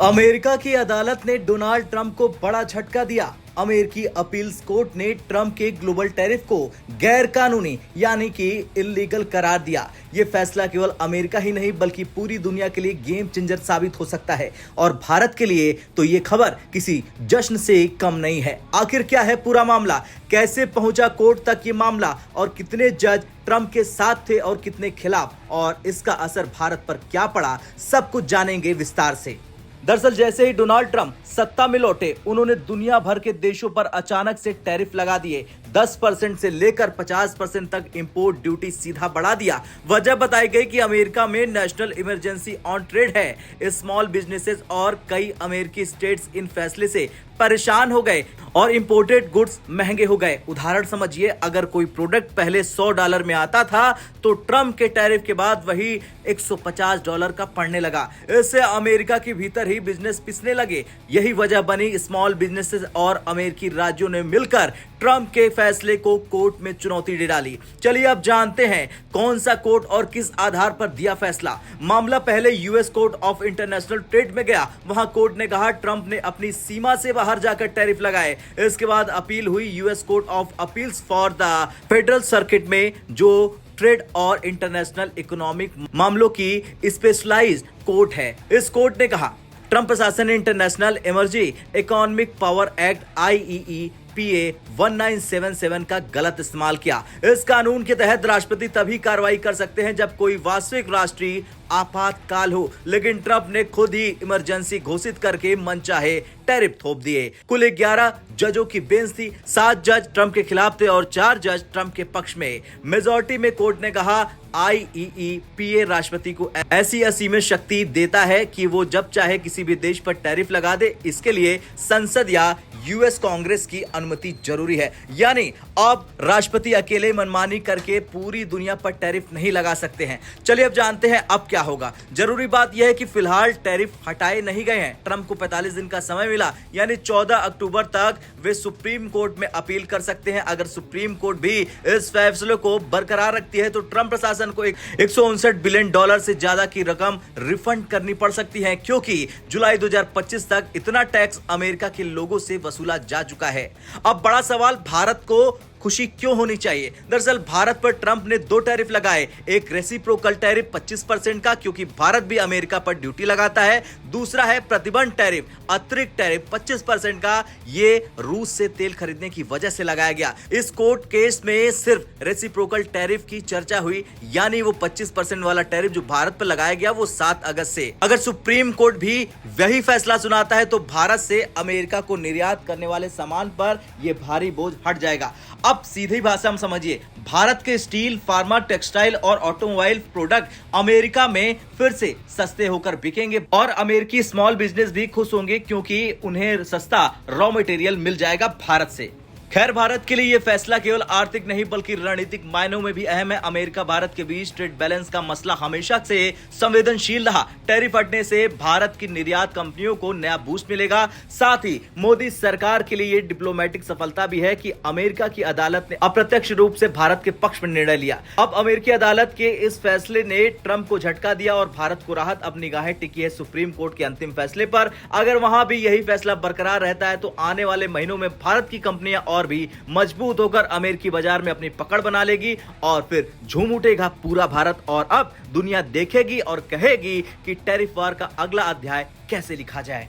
America की अदालत ने डोनाल्ड ट्रंप को बड़ा झटका दिया। अमेरिकी अपील्स कोर्ट ने ट्रंप के ग्लोबल टैरिफ को गैर कानूनी यानी कि इल्लीगल करार दिया। ये फैसला केवल अमेरिका ही नहीं बल्कि पूरी दुनिया के लिए गेम चेंजर साबित हो सकता है और भारत के लिए तो ये खबर किसी जश्न से कम नहीं है। आखिर क्या है पूरा मामला, कैसे पहुंचा कोर्ट तक ये मामला और कितने जज ट्रंप के साथ थे और कितने खिलाफ, और इसका असर भारत पर क्या पड़ा, सब कुछ जानेंगे विस्तार से। दरअसल जैसे ही डोनाल्ड ट्रंप सत्ता में लौटे, उन्होंने दुनिया भर के देशों पर अचानक से टैरिफ लगा दिए। 10% से लेकर 50% तक इंपोर्ट ड्यूटी सीधा बढ़ा दिया। वजह बताई गई कि अमेरिका में नेशनल इमरजेंसी ऑन ट्रेड है। स्मॉल बिजनेसेस और कई अमेरिकी स्टेट्स इन फैसले से परेशान हो गए और इंपोर्टेड गुड्स महंगे हो गए। उदाहरण समझिए, अगर कोई प्रोडक्ट पहले $100 में आता था तो ट्रंप के टैरिफ के बाद वही $150 का पड़ने लगा। इससे अमेरिका के भीतर ही बिजनेस पिसने लगे। यही वजह बनी स्मॉल बिजनेसेस और अमेरिकी राज्यों ने मिलकर ट्रंप के फैसले को कोर्ट में चुनौती दे डाली। चलिए अब जानते हैं कौन सा कोर्ट और किस आधार पर दिया फैसला। मामला पहले US court of international trade में गया। वहां कोर्ट ने कहा ट्रंप ने अपनी सीमा से बाहर जाकर टैरिफ लगाए। इसके बाद अपील हुई US court of appeals for the federal circuit में, जो ट्रेड और इंटरनेशनल इकोनॉमिक मामलों की स्पेशलाइज्ड कोर्ट है। इस कोर्ट ने कहा ट्रंप प्रशासन ने international emergency economic power act IEEPA 1977 का गलत इस्तेमाल किया। इस कानून के तहत राष्ट्रपति तभी कार्रवाई कर सकते हैं जब कोई वास्तविक राष्ट्रीय आपातकाल हो, लेकिन ट्रंप ने खुद ही इमरजेंसी घोषित करके मनचाहे टैरिफ थोप दिए। कुल 11 जजों की बेंच थी। 7 जज ट्रंप के खिलाफ थे और 4 जज ट्रंप के पक्ष में। मेजॉरिटी में कोर्ट ने कहा IEEPA राष्ट्रपति को ऐसी असीमित शक्ति देता है कि वो जब चाहे किसी भी देश पर टैरिफ लगा दे। इसके लिए संसद या यूएस कांग्रेस की अनुमति जरूरी है। यानी अब राष्ट्रपति अकेले मनमानी करके पूरी दुनिया पर टैरिफ नहीं लगा सकते हैं। चलिए अब जानते हैं अब क्या होगा। जरूरी बात यह है कि फिलहाल टैरिफ हटाए नहीं गए हैं। ट्रंप को 45 दिन का समय मिला, यानी 14 अक्टूबर तक वे सुप्रीम कोर्ट में अपील कर सकते हैं। अगर सुप्रीम कोर्ट भी इस फैसले को बरकरार रखती है तो ट्रंप प्रशासन को $159 बिलियन से ज्यादा की रकम रिफंड करनी पड़ सकती है, क्योंकि जुलाई 2025 तक इतना टैक्स अमेरिका के लोगों से वसूला जा चुका है। अब बड़ा सवाल, भारत को खुशी क्यों होनी चाहिए? दरअसल भारत पर ट्रंप ने 2 टैरिफ लगाए। एक रेसिप्रोकल टैरिफ 25% का, क्योंकि भारत भी अमेरिका पर ड्यूटी लगाता है। दूसरा है प्रतिबंध टैरिफ, अतिरिक्त टैरिफ 25% का। ये रूस से तेल खरीदने की वजह से लगाया गया। इस कोर्ट केस में सिर्फ रेसिप्रोकल टैरिफ की चर्चा हुई, यानी वो 25% वाला टैरिफ जो भारत पर लगाया गया वो 7 अगस्त से। अगर सुप्रीम कोर्ट भी वही फैसला सुनाता है तो भारत से अमेरिका को निर्यात करने वाले सामान पर यह भारी बोझ हट जाएगा। अब सीधी भाषा में समझिए, भारत के स्टील, फार्मा, टेक्सटाइल और ऑटोमोबाइल प्रोडक्ट अमेरिका में फिर से सस्ते होकर बिकेंगे और अमेरिकी स्मॉल बिजनेस भी खुश होंगे, क्योंकि उन्हें सस्ता रॉ मटेरियल मिल जाएगा भारत से। खैर, भारत के लिए यह फैसला केवल आर्थिक नहीं बल्कि रणनीतिक मायनों में भी अहम है। अमेरिका भारत के बीच ट्रेड बैलेंस का मसला हमेशा से संवेदनशील रहा। टैरिफ हटने से भारत की निर्यात कंपनियों को नया बूस्ट मिलेगा। साथ ही मोदी सरकार के लिए ये डिप्लोमेटिक सफलता भी है कि अमेरिका की अदालत ने अप्रत्यक्ष रूप से भारत के पक्ष में निर्णय लिया। अब अमेरिकी अदालत के इस फैसले ने ट्रंप को झटका दिया और भारत को राहत। अब निगाहें टिकी है सुप्रीम कोर्ट के अंतिम फैसले पर। अगर वहां भी यही फैसला बरकरार रहता है तो आने वाले महीनों में भारत की कंपनियां और भी मजबूत होकर अमेरिकी बाजार में अपनी पकड़ बना लेगी और फिर झूम उठेगा पूरा भारत। और अब दुनिया देखेगी और कहेगी कि टैरिफ वार का अगला अध्याय कैसे लिखा जाए।